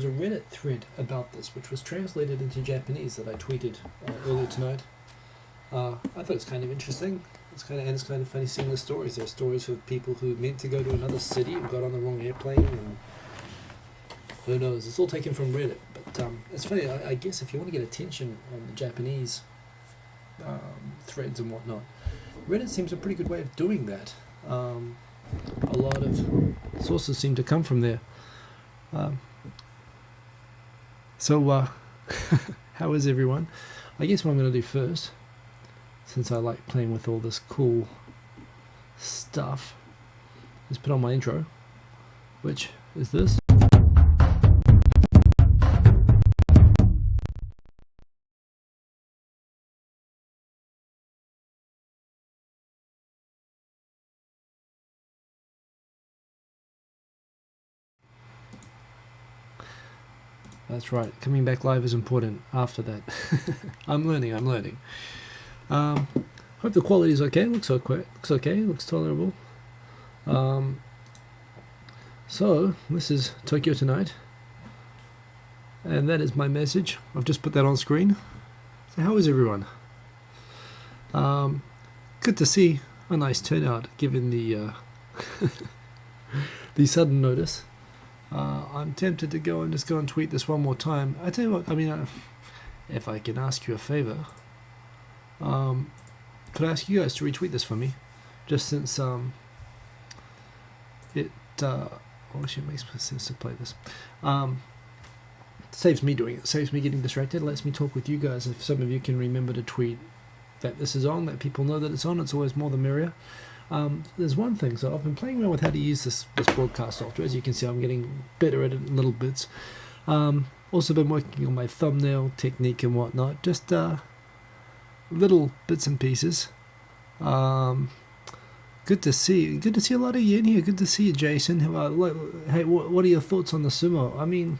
was a Reddit thread about this, which was translated into Japanese that I tweeted earlier tonight. I thought it's kind of interesting. It's kind of funny seeing the stories. There are stories of people who meant to go to another city and got on the wrong airplane, and who knows. It's all taken from Reddit. But it's funny. I guess if you want to get attention on the Japanese threads and whatnot, Reddit seems a pretty good way of doing that. A lot of sources seem to come from there. So how is everyone? I guess what I'm going to do first, since I like playing with all this cool stuff, is put on my intro, which is this. That's right, coming back live is important after that. I'm learning. Hope the quality is okay. Looks okay, looks tolerable. So, this is Tokyo Tonight. And that is my message. I've just put that on screen. So how is everyone? Good to see a nice turnout given the the sudden notice. I'm tempted to go and tweet this one more time. I tell you what, I mean, if I can ask you a favor, could I ask you guys to retweet this for me? Just since it actually makes sense to play this. Saves me doing it, saves me getting distracted, lets me talk with you guys. If some of you can remember to tweet that this is on, let people know that it's on, it's always more the merrier. There's one thing, so I've been playing around with how to use this broadcast software. As you can see, I'm getting better at it in little bits. Also been working on my thumbnail technique and whatnot, just little bits and pieces. Good to see a lot of you in here. Good to see you, Jason. Hey, what are your thoughts on the sumo? I mean,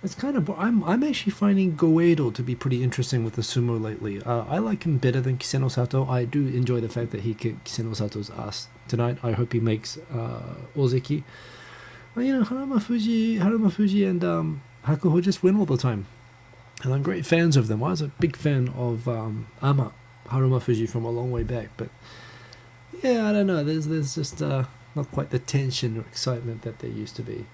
it's kind of, I'm actually finding Goeido to be pretty interesting with the sumo lately. I like him better than Kiseno Sato. I do enjoy the fact that he kicked Kiseno Sato's ass tonight. I hope he makes Ozeki. Well, you know, Haruma Fuji and Hakuho just win all the time. And I'm great fans of them. I was a big fan of Ama, Haruma Fuji, from a long way back. But yeah, I don't know. There's just not quite the tension or excitement that there used to be.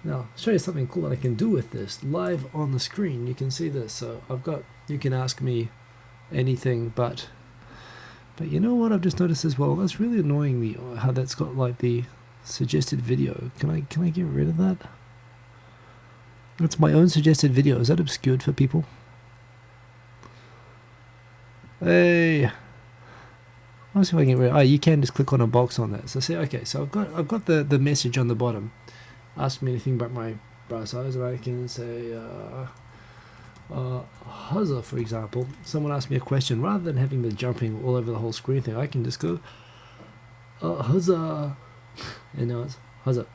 Now, I'll show you something cool that I can do with this live on the screen. You can see this. So you can ask me anything, but you know what I've just noticed as well? That's really annoying me, how that's got like the suggested video. Can I get rid of that? That's my own suggested video. Is that obscured for people? Hey, let's see if I can get rid of it. You can just click on a box on that. So see, okay, so I've got the message on the bottom. Ask me anything about my bra size, and I can say Huzza, for example. Someone asked me a question. Rather than having the jumping all over the whole screen thing, I can just go Huzza, and now it's Huzza,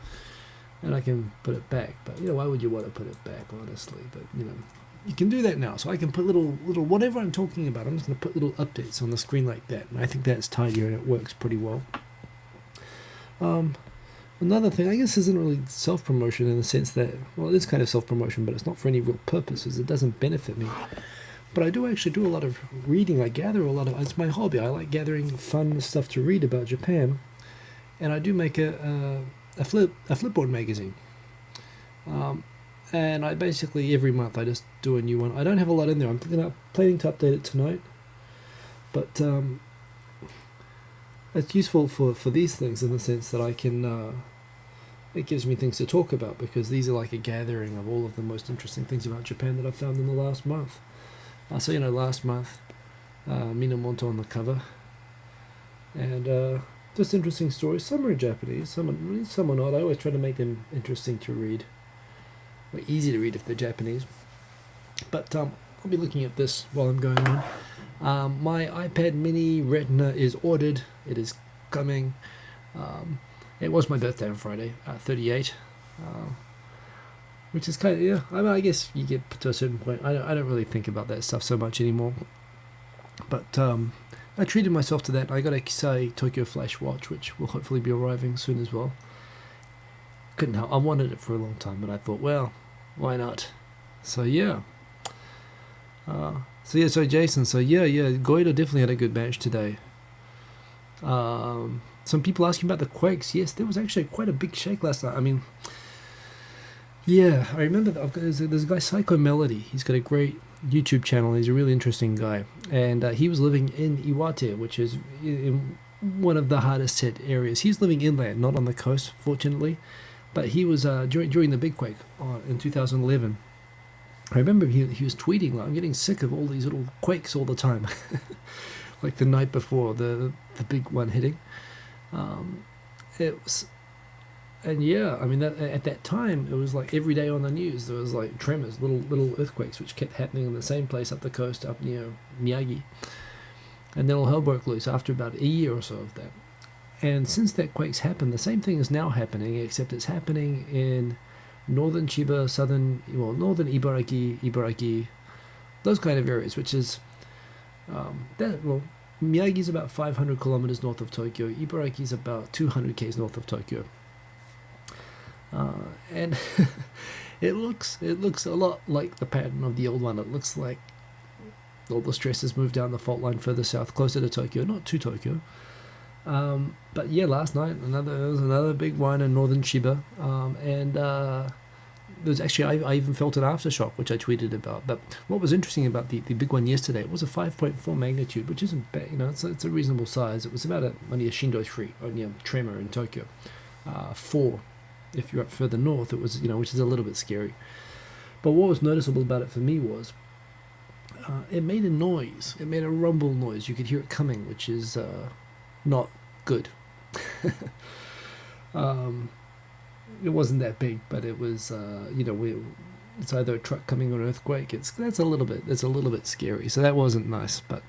and I can put it back. But you know, why would you want to put it back, honestly? But you know, you can do that now. So I can put little whatever I'm talking about. I'm just going to put little updates on the screen like that, and I think that's tidier and it works pretty well. Another thing, I guess, isn't really self-promotion in the sense that, well, it is kind of self-promotion, but it's not for any real purposes. It doesn't benefit me. But I do actually do a lot of reading. I gather a lot of, it's my hobby. I like gathering fun stuff to read about Japan. And I do make a flipboard magazine. And I basically, every month, I just do a new one. I don't have a lot in there. I'm planning to update it tonight. But it's useful for these things in the sense that I can... it gives me things to talk about, because these are like a gathering of all of the most interesting things about Japan that I've found in the last month. So, you know, last month, Minamoto on the cover, and just interesting stories. Some are in Japanese, some are not. I always try to make them interesting to read, or easy to read if they're Japanese. But I'll be looking at this while I'm going on. My iPad mini Retina is ordered. It is coming. It was my birthday on Friday, 38, which is kind of, yeah, I mean, I guess you get to a certain point. I don't really think about that stuff so much anymore. But I treated myself to that. I got a Kisei Tokyo Flash watch, which will hopefully be arriving soon as well. couldn't help. I wanted it for a long time, but I thought, well, why not? So yeah. So Jason. So yeah. Goido definitely had a good match today. Some people asking about the quakes. Yes, there was actually quite a big shake last night. I mean, yeah, I remember that there's a guy, Psycho Melody. He's got a great YouTube channel. He's a really interesting guy, and he was living in Iwate, which is in one of the hardest hit areas. He's living inland, not on the coast, fortunately, but he was during the big quake in 2011. I remember he was tweeting, like, I'm getting sick of all these little quakes all the time, like the night before the big one hitting. It was, and yeah, I mean, at that time, it was like every day on the news, there was like tremors, little earthquakes, which kept happening in the same place up the coast, up near Miyagi. And then all hell broke loose after about a year or so of that. And since that quake's happened, the same thing is now happening, except it's happening in northern Chiba, northern Ibaraki, those kind of areas, which is, Miyagi's about 500 kilometers north of Tokyo. Ibaraki's about 200 k's north of Tokyo. And it looks a lot like the pattern of the old one. It looks like all the stress has moved down the fault line further south, closer to Tokyo, not to Tokyo. But yeah, last night there was another big one in northern Chiba, and there was actually I even felt an aftershock, which I tweeted about. But what was interesting about the big one yesterday, it was a 5.4 magnitude, which isn't bad. It's a reasonable size. It was about only a Shindo 3, only a tremor in Tokyo. 4, if you're up further north, it was which is a little bit scary. But what was noticeable about it for me was it made a noise. It made a rumble noise. You could hear it coming, which is not good. It wasn't that big, but it was it's either a truck coming or an earthquake. That's a little bit scary. So that wasn't nice. But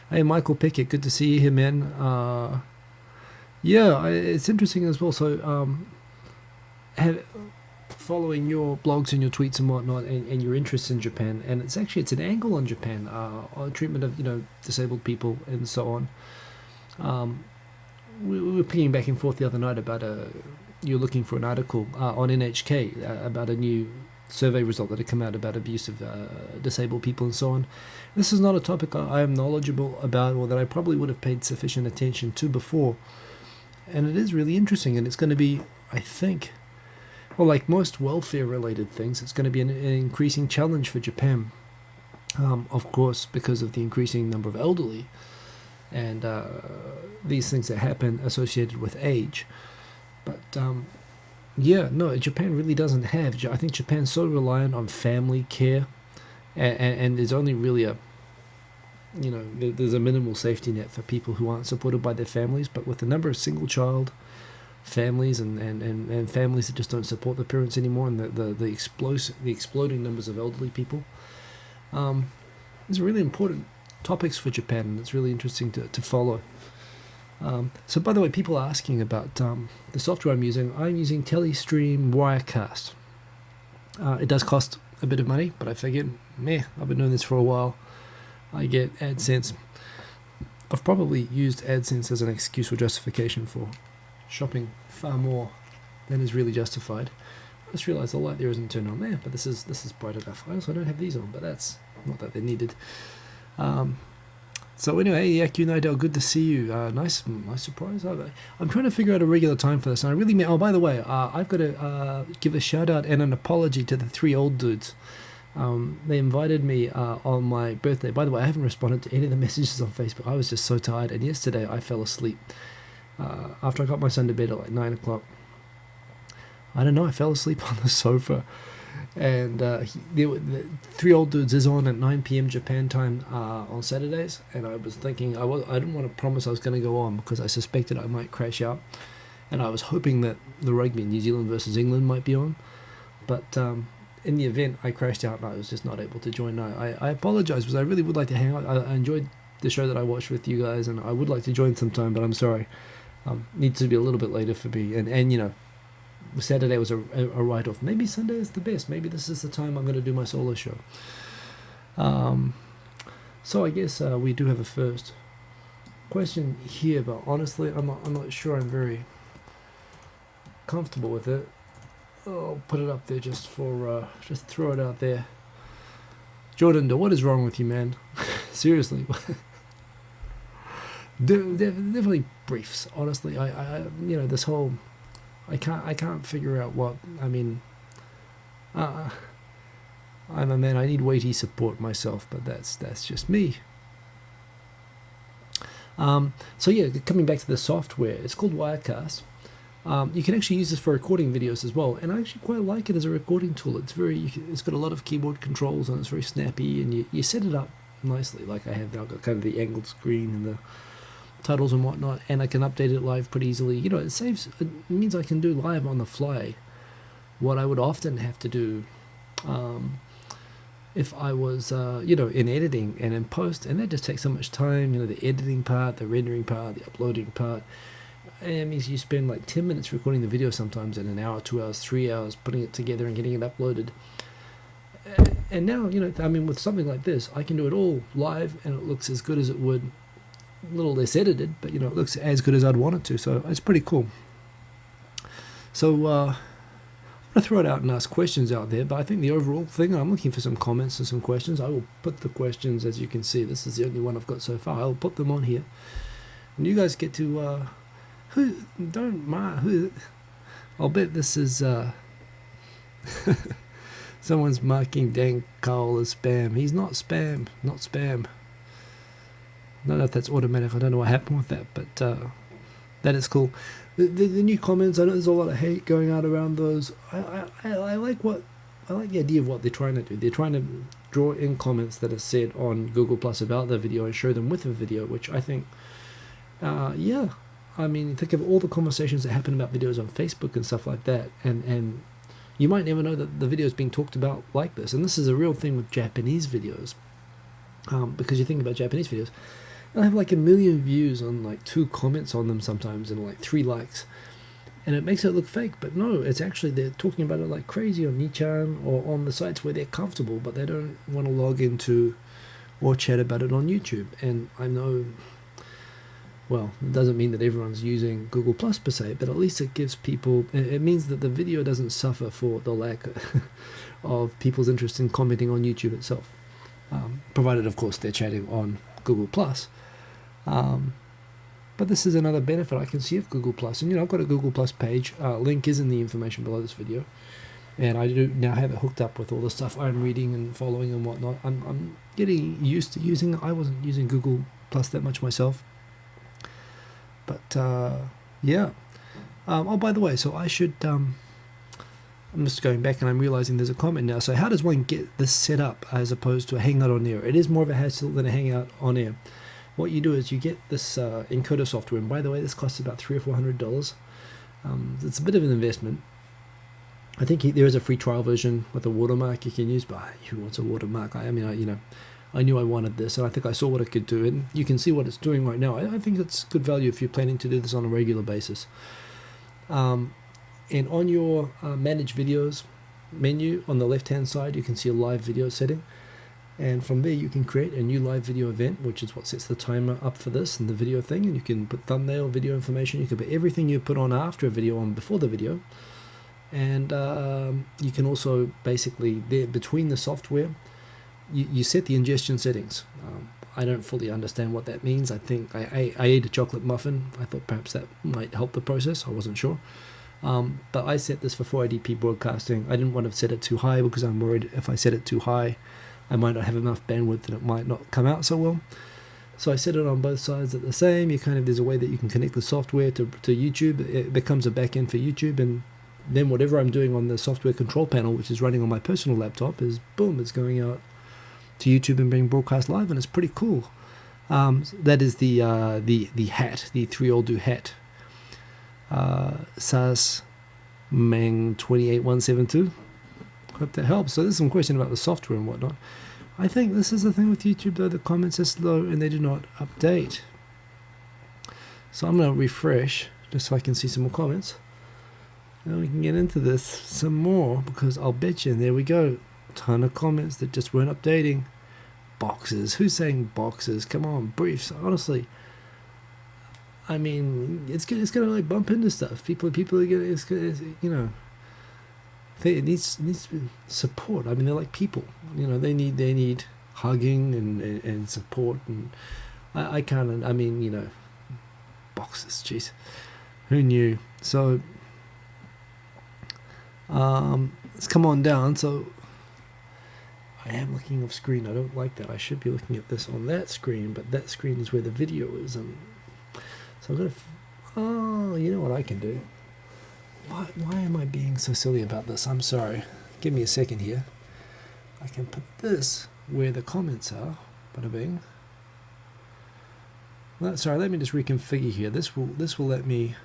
hey, Michael Pickett, good to see you here, man. It's interesting as well. So following your blogs and your tweets and whatnot, and your interests in Japan, and it's an angle on Japan, on treatment of disabled people and so on. We were pinging back and forth the other night about you're looking for an article on NHK about a new survey result that had come out about abuse of disabled people and so on. This is not a topic I am knowledgeable about, or that I probably would have paid sufficient attention to before, and it is really interesting, and it's going to be, I think, well, like most welfare-related things, it's going to be an increasing challenge for Japan, of course, because of the increasing number of elderly and these things that happen associated with age. But Japan really doesn't have. I think Japan's so reliant on family care, and there's only really there's a minimal safety net for people who aren't supported by their families. But with the number of single-child families and families that just don't support their parents anymore, and the exploding numbers of elderly people, these are really important topics for Japan, and it's really interesting to follow. So by the way, people are asking about the software I'm using. I'm using Telestream Wirecast. It does cost a bit of money, but I figured, I've been doing this for a while. I get AdSense. I've probably used AdSense as an excuse or justification for shopping far more than is really justified. I just realized the light there isn't turned on there, but this is bright enough. I also don't have these on, but that's not that they're needed. So anyway, Yaku Nidell, good to see you. Nice surprise. I'm trying to figure out a regular time for this, and I really by the way, I've got to give a shout out and an apology to the 3 old dudes. They invited me on my birthday. By the way, I haven't responded to any of the messages on Facebook. I was just so tired, and yesterday I fell asleep after I got my son to bed at like 9 o'clock. I don't know, I fell asleep on the sofa, and the 3 old dudes is on at 9 p.m. Japan time on Saturdays, and I was thinking I didn't want to promise I was going to go on because I suspected I might crash out, and I was hoping that the rugby, New Zealand versus England, might be on, but in the event I crashed out and I was just not able to join. I apologize because I really would like to hang out. I enjoyed the show that I watched with you guys, and I would like to join sometime, but I'm sorry. Needs to be a little bit later for me, and Saturday was a write-off. Maybe Sunday is the best. Maybe this is the time I'm going to do my solo show. So I guess we do have a first question here, but honestly, I'm not sure I'm very comfortable with it. I'll put it up there just for just throw it out there. Jordan, what is wrong with you, man? Seriously. Definitely briefs. Honestly, I this whole I can't figure out what I mean. I'm a man. I need weighty support myself, but that's just me. So yeah, coming back to the software, it's called Wirecast. You can actually use this for recording videos as well, and I actually quite like it as a recording tool. It's got a lot of keyboard controls and it's very snappy, and you set it up nicely. Like I have now, got kind of the angled screen and the titles and whatnot, and I can update it live pretty easily. It means I can do live on the fly what I would often have to do if I was in editing and in post, and that just takes so much time. The editing part, the rendering part, the uploading part. And it means you spend like 10 minutes recording the video sometimes, and an hour, 2 hours, 3 hours putting it together and getting it uploaded. And now, with something like this, I can do it all live, and it looks as good as it would, a little less edited, but it looks as good as I'd want it to. So it's pretty cool. So I'm going to throw it out and ask questions out there, but I think the overall thing, I'm looking for some comments and some questions. I will put the questions, as you can see. This is the only one I've got so far. I'll put them on here, and you guys get to I'll bet this is someone's marking Dan Cole as spam. He's not spam. I don't know if that's automatic. I don't know what happened with that, but that is cool. The new comments, I know there's a lot of hate going out around those. I like the idea of what they're trying to do. They're trying to draw in comments that are said on Google Plus about the video and show them with the video, which I think, think of all the conversations that happen about videos on Facebook and stuff like that, and you might never know that the video is being talked about like this. And this is a real thing with Japanese videos, because you think about Japanese videos, I have like 1 million views on like 2 comments on them sometimes, and like 3 likes, and it makes it look fake. But no, it's actually, they're talking about it like crazy on Nichan or on the sites where they're comfortable, but they don't want to log into or chat about it on YouTube. And I know, well, it doesn't mean that everyone's using Google Plus per se, but at least it gives people, it means that the video doesn't suffer for the lack of people's interest in commenting on YouTube itself, provided of course they're chatting on Google Plus. But this is another benefit I can see of Google Plus, and I've got a Google Plus page. Link is in the information below this video, and I do now have it hooked up with all the stuff I'm reading and following and whatnot. I'm getting used to using it. I wasn't using Google Plus that much myself. But yeah. Oh, by the way, so I should. I'm just going back and I'm realizing there's a comment now. So how does one get this set up as opposed to a Hangout on Air? It is more of a hassle than a Hangout on Air. What you do is you get this encoder software, and by the way, this costs about $300 or $400. It's a bit of an investment. I think there is a free trial version with a watermark you can use, but who wants a watermark? I knew I wanted this, and I think I saw what it could do, and you can see what it's doing right now. I think it's good value if you're planning to do this on a regular basis. And on your Manage Videos menu on the left-hand side, you can see a live video setting. And from there, you can create a new live video event, which is what sets the timer up for this and the video thing. And you can put thumbnail, video information. You can put everything you put on after a video on before the video. And you can also basically, there between the software, you set the ingestion settings. I don't fully understand what that means. I think I ate a chocolate muffin. I thought perhaps that might help the process. I wasn't sure. But I set this for 480p broadcasting. I didn't want to set it too high because I'm worried if I set it too high, I might not have enough bandwidth and it might not come out so well. So I set it on both sides at the same. There's a way that you can connect the software to YouTube. It becomes a backend for YouTube, and then whatever I'm doing on the software control panel, which is running on my personal laptop, is boom, it's going out to YouTube and being broadcast live, and it's pretty cool. That is the hat, the 3All-Do hat. SAS Mang 28172. Hope that helps. So there's some question about the software and whatnot. I think this is the thing with YouTube though, the comments are slow and they do not update. So I'm going to refresh just so I can see some more comments. Now we can get into this some more, because I'll bet you, and there we go, ton of comments that just weren't updating. Boxes. Who's saying boxes? Come on, briefs. Honestly, I mean, it's gonna like bump into stuff. People are gonna, it needs support. I mean, they're like people. You know, they need hugging and support. And I can't. I mean, you know, boxes. Jeez, who knew? So let's come on down. So I am looking off screen. I don't like that. I should be looking at this on that screen, but that screen is where the video is. So I'm gonna. Oh, you know what I can do? Why am I being so silly about this? I'm sorry. Give me a second here. I can put this where the comments are. Bada bing. Sorry, let me just reconfigure here. This will let me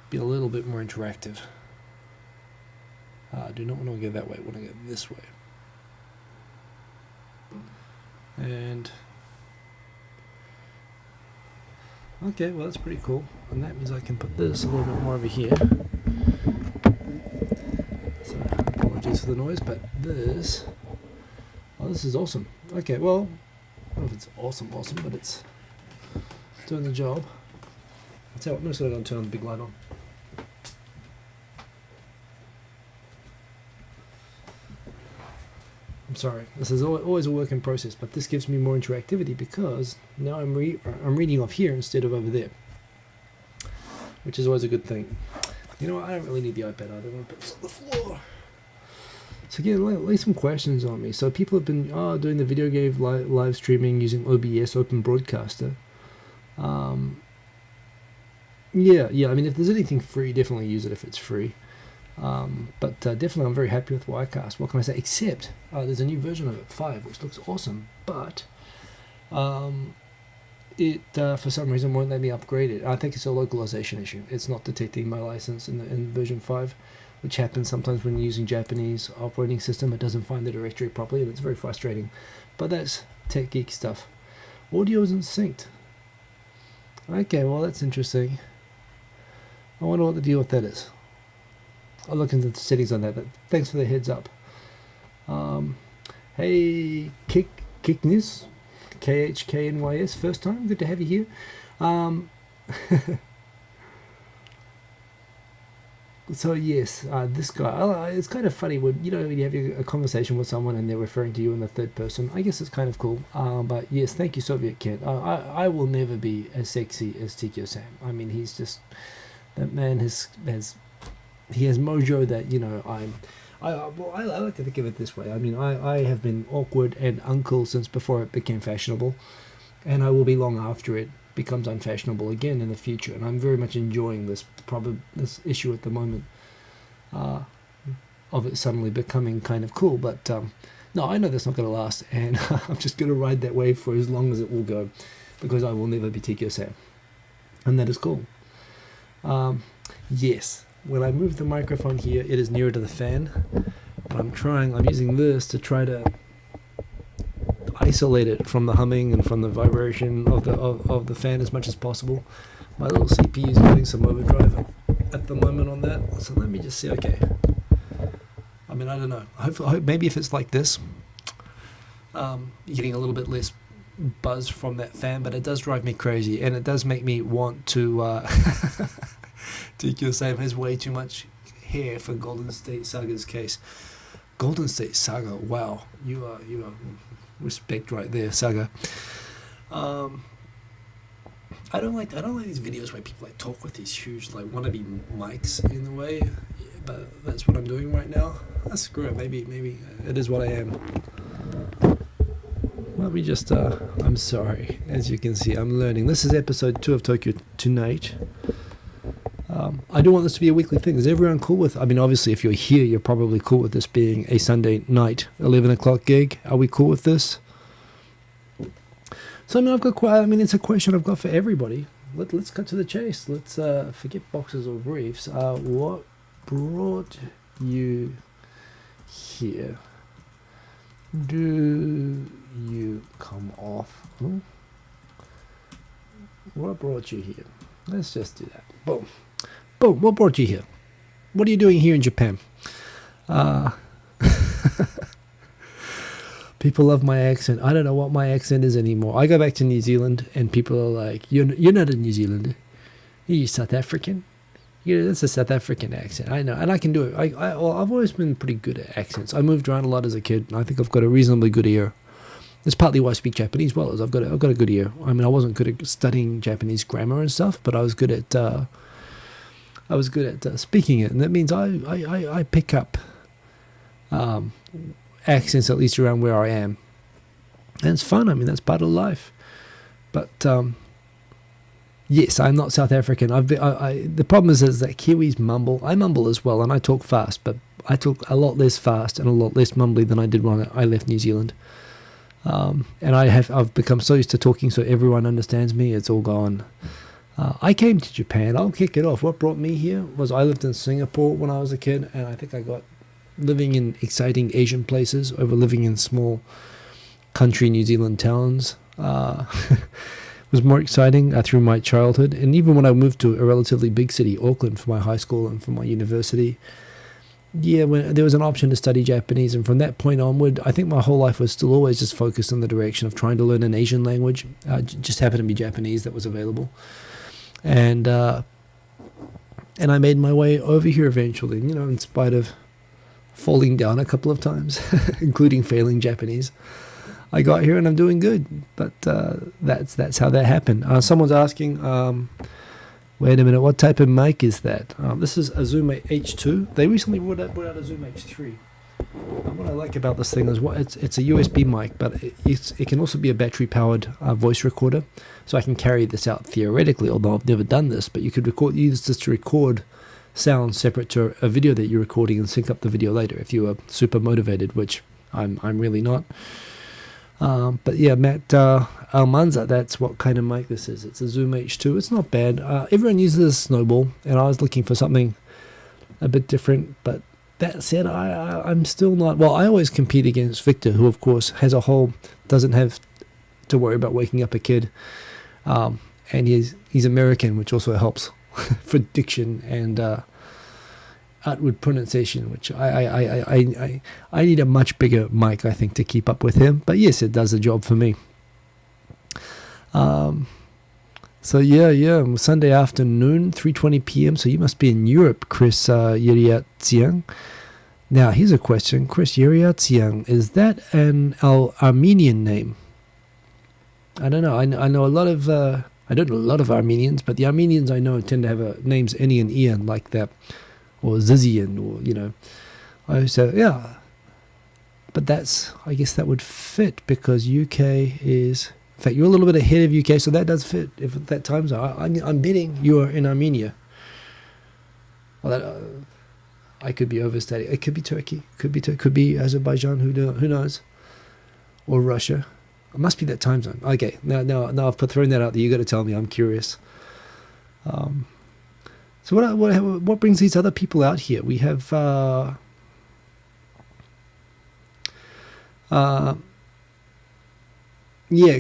be a little bit more interactive. I do not want to go that way. I want to go this way. And okay, well that's pretty cool. And that means I can put this a little bit more over here. So apologies for the noise, but this is awesome. Okay, well, I don't know if it's awesome, but it's doing the job. I'll tell you what, I'm just going to turn the big light on. I'm sorry, this is always a work in process, but this gives me more interactivity because now I'm reading off here instead of over there, which is always a good thing. You know what, I don't really need the iPad, I don't want to put it on the floor. So again, lay some questions on me. So people have been doing the video game live streaming using OBS, Open Broadcaster. Yeah, I mean, if there's anything free, definitely use it if it's free. But definitely I'm very happy with Ycast. What can I say? Except there's a new version of it, 5, which looks awesome, but it for some reason won't let me upgrade it. I think it's a localization issue. It's not detecting my license in version 5, which happens sometimes when you're using Japanese operating system. It doesn't find the directory properly, and it's very frustrating. But that's tech geek stuff. Audio isn't synced. Okay, well that's interesting. I wonder what the deal with that is. I'll look into the settings on that, but thanks for the heads up. Hey, Kicknys, KHKNYS, first time, good to have you here. So yes, this guy, it's kind of funny when you have a conversation with someone and they're referring to you in the third person. I guess it's kind of cool. But yes, thank you, Soviet Kid. I will never be as sexy as Hikosaemon. I mean, he's just, that man he has mojo that, I like to think of it this way. I mean, I have been awkward and uncle since before it became fashionable, and I will be long after it becomes unfashionable again in the future. And I'm very much enjoying this issue at the moment of it suddenly becoming kind of cool. But no, I know that's not going to last, and I'm just going to ride that wave for as long as it will go, because I will never be Hikosaemon, and that is cool. Yes. When I move the microphone here, it is nearer to the fan, but I'm using this to try to isolate it from the humming and from the vibration of the fan as much as possible. My little CPU is getting some overdrive at the moment on that, so let me just see. Okay, I mean, I don't know. I hope maybe if it's like this, you're getting a little bit less buzz from that fan, but it does drive me crazy, and it does make me want to Hikosaemon has way too much hair for Golden State Saga's case. Golden State Saga, wow, you are respect right there, Saga. I don't like these videos where people talk with these huge wannabe mics in the way, but that's what I'm doing right now. Screw it, maybe it is what I am. Let me just I'm sorry, as you can see, I'm learning. This is episode 2 of Tokyo Tonight. I do want this to be a weekly thing. Is everyone cool with, I mean, obviously if you're here, you're probably cool with this being a Sunday night, 11 o'clock gig. Are we cool with this? So it's a question I've got for everybody. Let's cut to the chase. Let's forget boxes or briefs. What brought you here? Do you come off? What brought you here? Let's just do that. Boom. Boom, what brought you here? What are you doing here in Japan? People love my accent. I don't know what my accent is anymore. I go back to New Zealand and people are like, you're not a New Zealander. You're South African. Yeah, that's a South African accent. I know, and I can do it. I've always been pretty good at accents. I moved around a lot as a kid, and I think I've got a reasonably good ear. That's partly why I speak Japanese well, as I've got a good ear. I mean, I wasn't good at studying Japanese grammar and stuff, but I was good at speaking it, and that means I pick up accents at least around where I am, and it's fun. I mean, that's part of life. But yes, I'm not South African. The problem is that Kiwis mumble. I mumble as well, and I talk fast, but I talk a lot less fast and a lot less mumbly than I did when I left New Zealand. And I've become so used to talking so everyone understands me. It's all gone. I came to Japan. I'll kick it off. What brought me here was I lived in Singapore when I was a kid, and I think I got living in exciting Asian places over living in small country New Zealand towns. Was more exciting through my childhood, and even when I moved to a relatively big city, Auckland, for my high school and for my university, when there was an option to study Japanese, and from that point onward, I think my whole life was still always just focused in the direction of trying to learn an Asian language. Just happened to be Japanese that was available, and I made my way over here eventually, in spite of falling down a couple of times, including failing Japanese. I got here and I'm doing good, but that's how that happened. Someone's asking, wait a minute, what type of mic is that? This is a Zoom H2. They recently brought out a Zoom H3. What I like about this thing is it's a USB mic, but it can also be a battery-powered voice recorder. So I can carry this out theoretically, although I've never done this. But you could use this to record sound separate to a video that you're recording and sync up the video later if you are super motivated, which I'm really not. But yeah, Matt Almanza, that's what kind of mic this is. It's a Zoom H2. It's not bad. Everyone uses a Snowball, and I was looking for something a bit different. But that said, I'm still not... Well, I always compete against Victor, who, of course, doesn't have to worry about waking up a kid. And he's American, which also helps for diction and outward pronunciation, which I need a much bigger mic, I think, to keep up with him. But yes, it does the job for me. So yeah, Sunday afternoon, 3:20 p.m. So you must be in Europe, Chris Yeriatsiang. Now here's a question, Chris Yeriatsiang. Is that an Armenian name? I don't know. I know a lot of. I don't know a lot of Armenians, but the Armenians I know tend to have names Eni and Ian like that. Or Zizian, or, so, yeah. But I guess that would fit because UK is, in fact, you're a little bit ahead of UK, so that does fit. If at that time zone, I'm betting you're in Armenia. Well, I could be overstating. It could be Turkey, could be Azerbaijan, who knows? Or Russia. It must be that time zone. Okay, now I've thrown that out there. You got to tell me. I'm curious. So what brings these other people out here? We have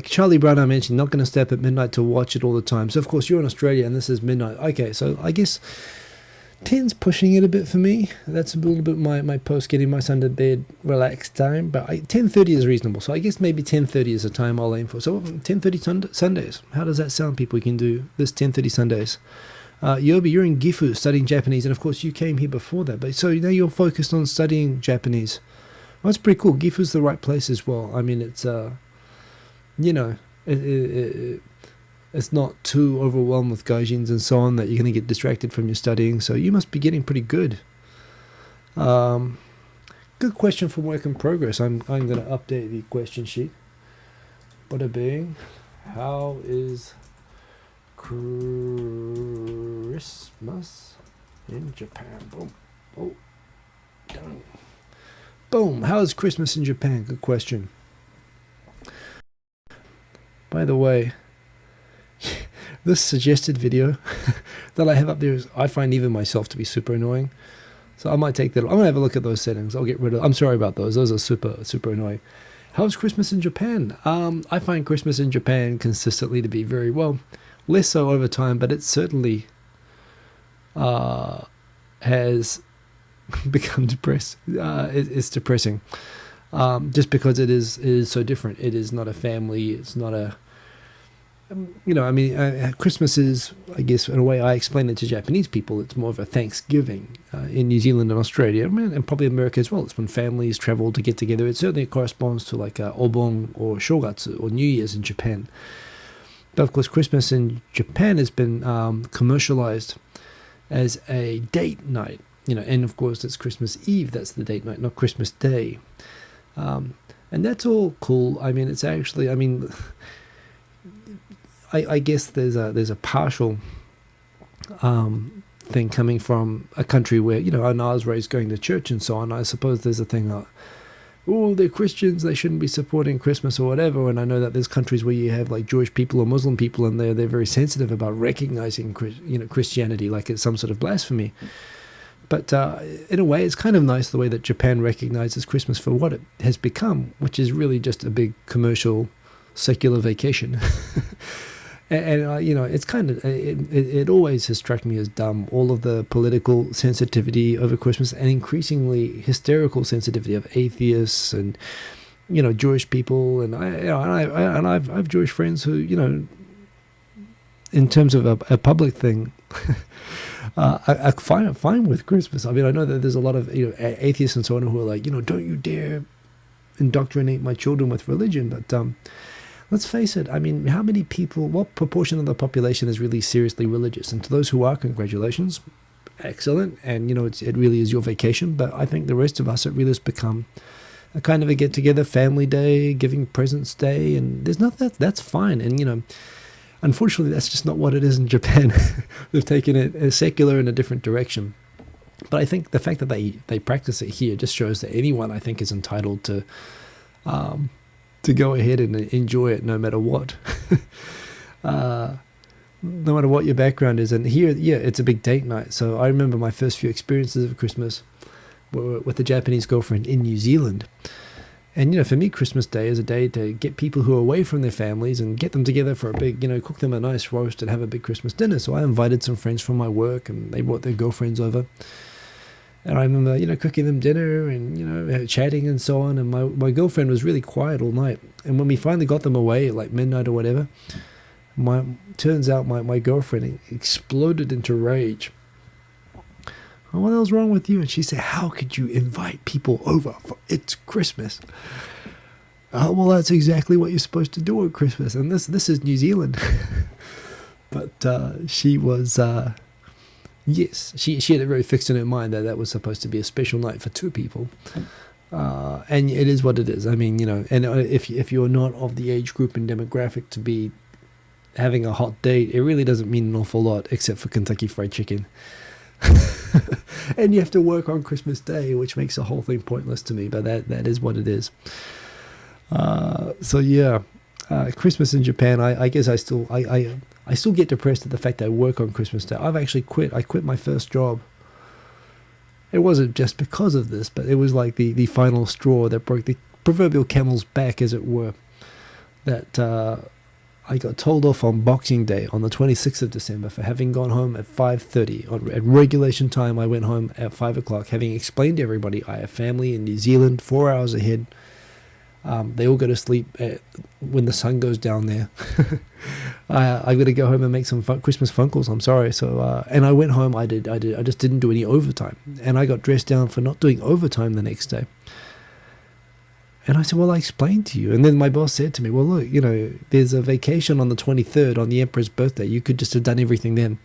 Charlie Brown I mentioned, not going to stay up at midnight to watch it all the time. So of course you're in Australia and this is midnight. Okay, so I guess 10's pushing it a bit for me. That's a little bit my post getting my son to bed relaxed time, but 10:30 is reasonable. So I guess maybe 10:30 is the time I'll aim for. So 10:30 Sundays. How does that sound, people? We can do this 10:30 Sundays. Yobi, you're in Gifu studying Japanese, and of course you came here before that, but so now you're focused on studying Japanese. Well, that's pretty cool. Gifu's the right place as well. I mean, it's it's not too overwhelmed with gaijins and so on that you're going to get distracted from your studying, so you must be getting pretty good. Good question from Work in Progress. I'm going to update the question sheet. Bada bing. How is Christmas in Japan? Boom. Oh, done. Boom. How is Christmas in Japan? Good question. By the way, this suggested video that I have up there is, I find even myself to be super annoying. So I might take that. I'm going to have a look at those settings. I'll get rid of. I'm sorry about those. Those are super annoying. How's Christmas in Japan? I find Christmas in Japan consistently to be very well. Less so over time, but it certainly has become depressed. It's depressing, just because it is so different. It is not a family. It's not a I mean, Christmas is, I guess, in a way I explain it to Japanese people, it's more of a Thanksgiving in New Zealand and Australia, and probably America as well. It's when families travel to get together. It certainly corresponds to like Obon or Shogatsu or New Year's in Japan. But of course, Christmas in Japan has been commercialized as a date night, and of course it's Christmas Eve, that's the date night, not Christmas Day. And that's all cool. I mean, it's actually, I guess there's a partial thing coming from a country where, I was raised going to church and so on. I suppose there's a thing like, oh, they're Christians, they shouldn't be supporting Christmas or whatever. And I know that there's countries where you have like Jewish people or Muslim people, and they're very sensitive about recognizing Christianity like it's some sort of blasphemy. But in a way, it's kind of nice the way that Japan recognizes Christmas for what it has become, which is really just a big commercial secular vacation. And it's kind of, it always has struck me as dumb, all of the political sensitivity over Christmas and increasingly hysterical sensitivity of atheists and, Jewish people. And I've Jewish friends who, in terms of a public thing, are fine with Christmas. I mean, I know that there's a lot of, atheists and so on who are like, don't you dare indoctrinate my children with religion. But, let's face it, I mean, how many people, what proportion of the population is really seriously religious? And to those who are, congratulations, excellent. And, it really is your vacation. But I think the rest of us, it really has become a kind of a get-together family day, giving presents day. And there's not that's fine. And, unfortunately, that's just not what it is in Japan. They've taken it as secular in a different direction. But I think the fact that they practice it here just shows that anyone, I think, is entitled to go ahead and enjoy it no matter what. No matter what your background is. And here, it's a big date night. So I remember my first few experiences of Christmas were with a Japanese girlfriend in New Zealand. And, for me, Christmas Day is a day to get people who are away from their families and get them together for a big, cook them a nice roast and have a big Christmas dinner. So I invited some friends from my work, and they brought their girlfriends over. And I remember, cooking them dinner and, chatting and so on. And my girlfriend was really quiet all night. And when we finally got them away at like midnight or whatever, turns out my girlfriend exploded into rage. What the hell's wrong with you? And she said, how could you invite people over for it's Christmas? Oh, well, that's exactly what you're supposed to do at Christmas. And this is New Zealand. But she was... Yes, she had it very fixed in her mind that was supposed to be a special night for two people. And it is what it is. I mean, and if you're not of the age group and demographic to be having a hot date, it really doesn't mean an awful lot except for Kentucky Fried Chicken. And you have to work on Christmas Day, which makes the whole thing pointless to me, but that is what it is. Christmas in Japan, I guess I still get depressed at the fact that I work on Christmas Day. I've actually quit. I quit my first job. It wasn't just because of this, but it was like the final straw that broke the proverbial camel's back, as it were. That I got told off on Boxing Day on the 26th of December for having gone home at 5:30. At regulation time, I went home at 5 o'clock, having explained to everybody I have family in New Zealand, 4 hours ahead. They all go to sleep when the sun goes down there. I got to go home and make some Christmas funkles. I'm sorry. So and I went home. I just didn't do any overtime, and I got dressed down for not doing overtime the next day. And I said, well, I explained to you. And then my boss said to me, well, look, there's a vacation on the 23rd on the Emperor's birthday. You could just have done everything then.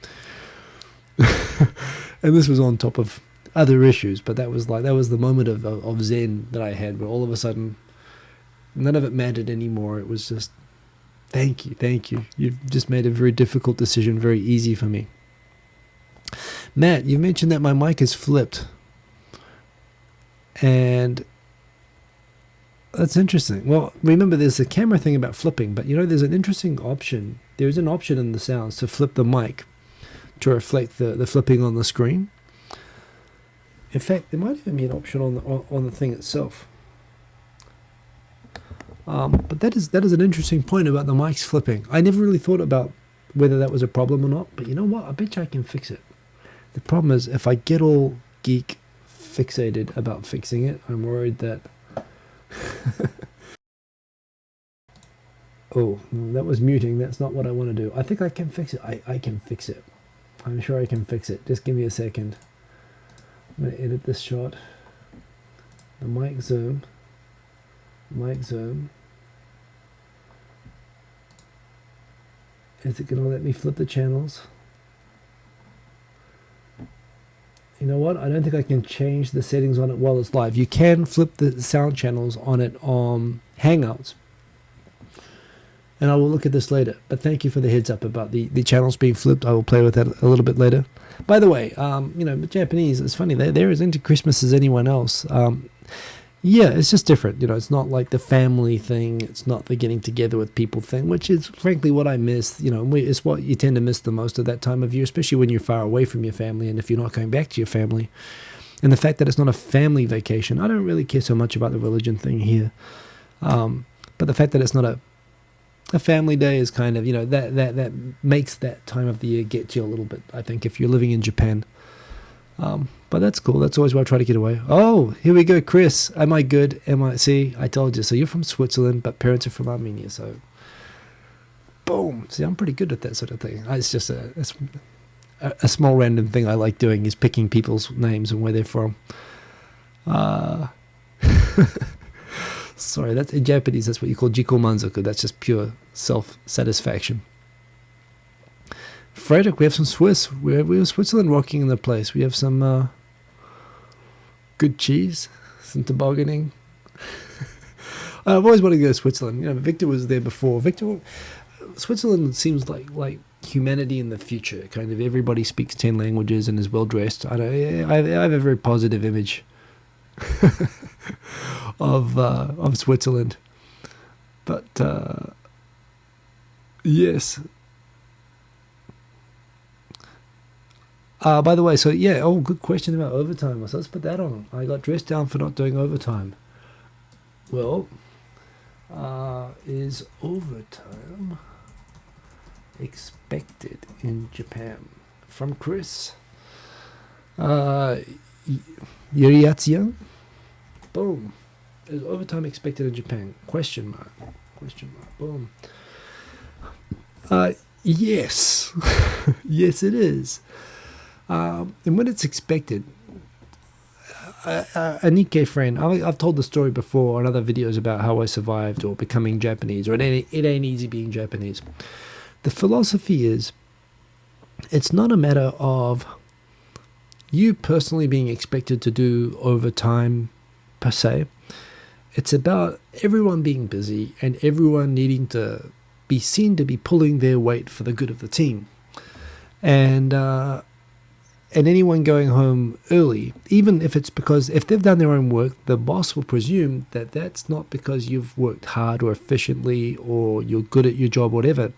And this was on top of other issues, but that was the moment of zen that I had, where all of a sudden none of it mattered anymore. It was just, thank you. You've just made a very difficult decision very easy for me. Matt, you mentioned that my mic is flipped. And that's interesting. Well, remember, there's a camera thing about flipping, but there's an interesting option. There's an option in the sounds to flip the mic to reflect the flipping on the screen. In fact, there might even be an option on the thing itself. But that is an interesting point about the mics flipping. I never really thought about whether that was a problem or not, but you know what? I bet you I can fix it. The problem is, if I get all geek fixated about fixing it, I'm worried that... Oh, that was muting. That's not what I want to do. I think I can fix it. I can fix it. I'm sure I can fix it. Just give me a second. I'm going to edit this shot. The mic zoom. Mic zoom. Is it going to let me flip the channels? You know what? I don't think I can change the settings on it while it's live. You can flip the sound channels on it on Hangouts. And I will look at this later. But thank you for the heads up about the channels being flipped. I will play with that a little bit later. By the way, Japanese, it's funny. They're as into Christmas as anyone else. Yeah, it's just different. It's not like the family thing. It's not the getting together with people thing, which is frankly what I miss. It's what you tend to miss the most at that time of year, especially when you're far away from your family and if you're not going back to your family. And the fact that it's not a family vacation, I don't really care so much about the religion thing here. But the fact that it's not a family day is kind of, that makes that time of the year get you a little bit, I think, if you're living in Japan. But that's cool. That's always where I try to get away. Oh, here we go, Chris. Am I good? See, I told you. So you're from Switzerland, but parents are from Armenia. So, boom. See, I'm pretty good at that sort of thing. It's just a small random thing I like doing is picking people's names and where they're from. Sorry, that's in Japanese. That's what you call jiko manzoku. That's just pure self-satisfaction. Frederick, we have some Swiss. We have Switzerland rocking in the place. We have some good cheese, some tobogganing. I've always wanted to go to Switzerland. Victor was there before. Switzerland seems like humanity in the future. Kind of everybody speaks 10 languages and is well dressed. I have a very positive image of Switzerland. But yes. By the way, so yeah, good question about overtime. So let's put that on. I got dressed down for not doing overtime. Well, is overtime expected in Japan? From Chris. Yuriatsuya? Boom. Is overtime expected in Japan? Question mark. Boom. Yes. Yes, it is. And when it's expected, a Nikkei friend, I've told the story before on other videos about how I survived or becoming Japanese, or it ain't easy being Japanese. The philosophy is, it's not a matter of you personally being expected to do overtime per se. It's about everyone being busy and everyone needing to be seen to be pulling their weight for the good of the team. And anyone going home early, even if it's because if they've done their own work, the boss will presume that that's not because you've worked hard or efficiently or you're good at your job or whatever.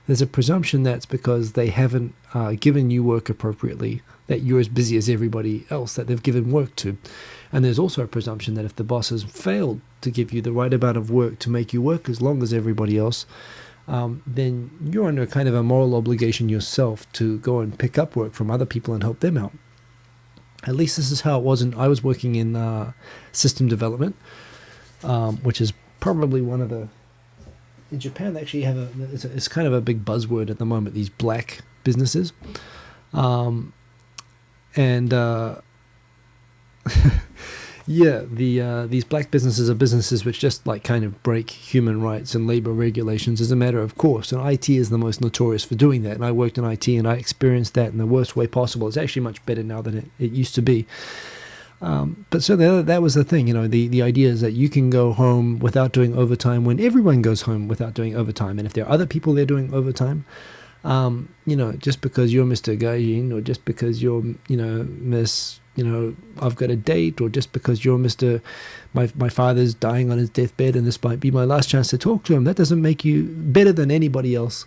There's a presumption that's because they haven't given you work appropriately, that you're as busy as everybody else that they've given work to. And there's also a presumption that if the boss has failed to give you the right amount of work to make you work as long as everybody else, then you're under kind of a moral obligation yourself to go and pick up work from other people and help them out. At least this is how it was. I was working in system development, which is probably one of the... In Japan, they actually have it's kind of a big buzzword at the moment, these black businesses. Yeah, these black businesses are businesses which just like kind of break human rights and labor regulations as a matter of course. And IT is the most notorious for doing that. And I worked in IT and I experienced that in the worst way possible. It's actually much better now than it used to be. But so that was the thing, the idea is that you can go home without doing overtime when everyone goes home without doing overtime. And if there are other people there doing overtime, just because you're Mr. Gaijin, or just because you're, Miss... I've got a date, or just because you're my father's dying on his deathbed and this might be my last chance to talk to him, that doesn't make you better than anybody else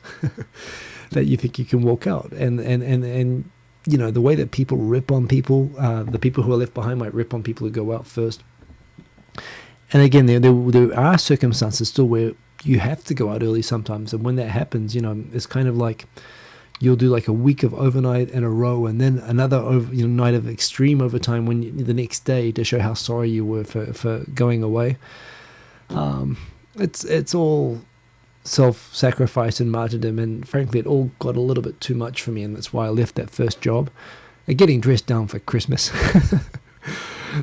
that you think you can walk out. And the way that people rip on people, the people who are left behind might rip on people who go out first. And again, there are circumstances still where you have to go out early sometimes. And when that happens, it's kind of like, you'll do like a week of overnight in a row and then another night of extreme overtime the next day to show how sorry you were for going away. It's all self-sacrifice and martyrdom, and frankly it all got a little bit too much for me, and that's why I left that first job. And getting dressed down for Christmas.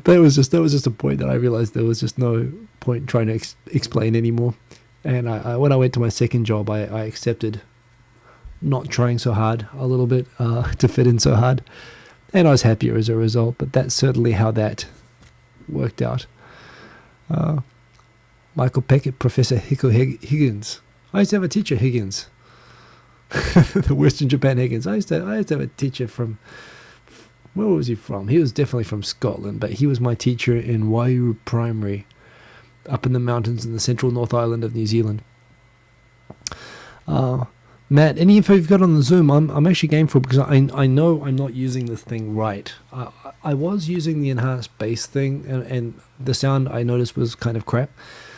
that was just a point that I realized there was just no point trying to explain anymore. And when I went to my second job, I accepted not trying so hard a little bit to fit in so hard, and I was happier as a result. But that's certainly how that worked out. Michael Peckett, Professor Higgins. I used to have a teacher, Higgins. The Western Japan Higgins. I used to have a teacher from, where was he from? He was definitely from Scotland, but he was my teacher in Waiu Primary, up in the mountains in the central North Island of New Zealand. Matt, any info you've got on the Zoom? I'm actually game for it, because I know I'm not using this thing right. I was using the enhanced bass thing, and the sound I noticed was kind of crap.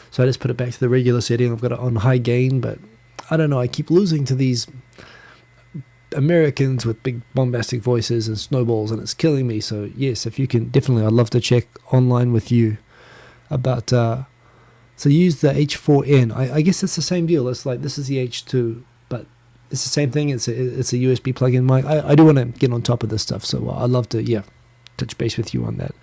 So I just put it back to the regular setting. I've got it on high gain, but I don't know. I keep losing to these Americans with big bombastic voices and snowballs, and it's killing me. So yes, if you can, definitely, I'd love to check online with you about. So use the H4n. I guess it's the same deal. It's like this is the H2, but it's the same thing. It's a USB plug-in mic. I do want to get on top of this stuff, so I'd love to touch base with you on that.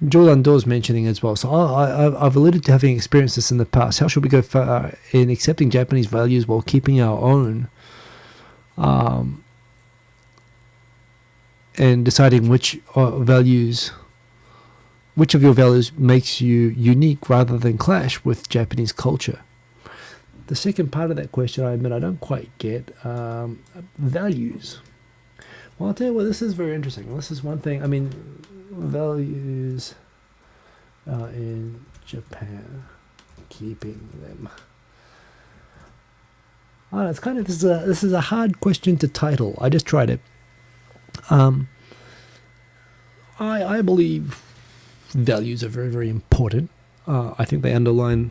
Jordan Dawes mentioning as well. So I've alluded to having experienced this in the past. How should we go far in accepting Japanese values while keeping our own, and deciding which of your values makes you unique rather than clash with Japanese culture? The second part of that question, I admit I don't quite get. Values. Well, I'll tell you what, this is very interesting. This is one thing. I mean, values in Japan, keeping them. Oh, it's kind of this is a hard question to title. I just tried it. I believe values are very, very important. I think they underline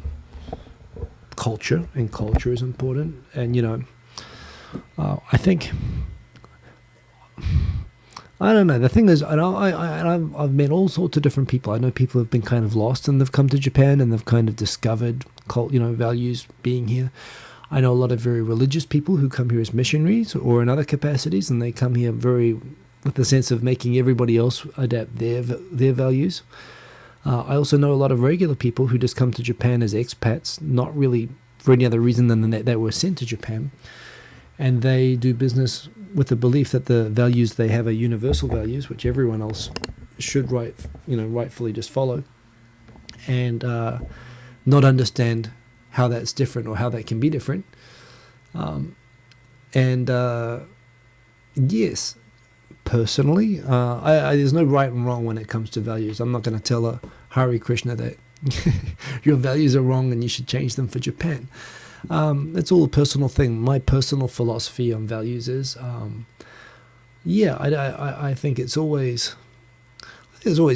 culture, and culture is important. And I think. I don't know. The thing is, I've met all sorts of different people. I know people who have been kind of lost and they've come to Japan and they've kind of discovered values being here. I know a lot of very religious people who come here as missionaries or in other capacities, and they come here very with the sense of making everybody else adapt their values. I also know a lot of regular people who just come to Japan as expats, not really for any other reason than that they were sent to Japan, and they do business with the belief that the values they have are universal values, which everyone else should rightfully just follow, and not understand how that's different or how that can be different. Yes, personally, there's no right and wrong when it comes to values. I'm not going to tell a Hare Krishna that your values are wrong and you should change them for Japan. It's all a personal thing. My personal philosophy on values is, I think it's always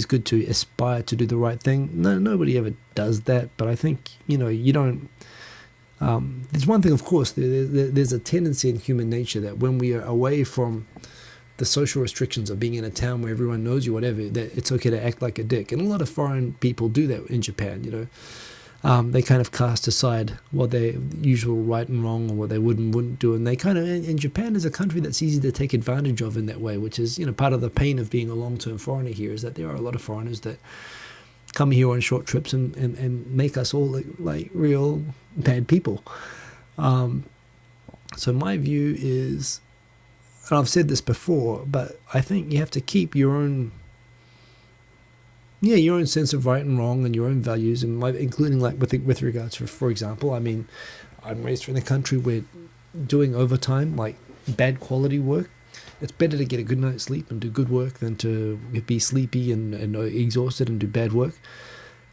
good to aspire to do the right thing. Nobody ever does that, but I think you don't. There's one thing, of course. There's a tendency in human nature that when we are away from the social restrictions of being in a town where everyone knows you, whatever, that it's okay to act like a dick. And a lot of foreign people do that in Japan. They kind of cast aside what their usual right and wrong, or what they would and wouldn't do, and they kind of. And Japan is a country that's easy to take advantage of in that way, which is part of the pain of being a long-term foreigner here, is that there are a lot of foreigners that come here on short trips and make us all like real bad people. So my view is, and I've said this before, but I think you have to keep your own sense of right and wrong and your own values, and including like with regards to, for example, I mean, I'm raised in a country where doing overtime, like bad quality work, it's better to get a good night's sleep and do good work than to be sleepy and exhausted and do bad work.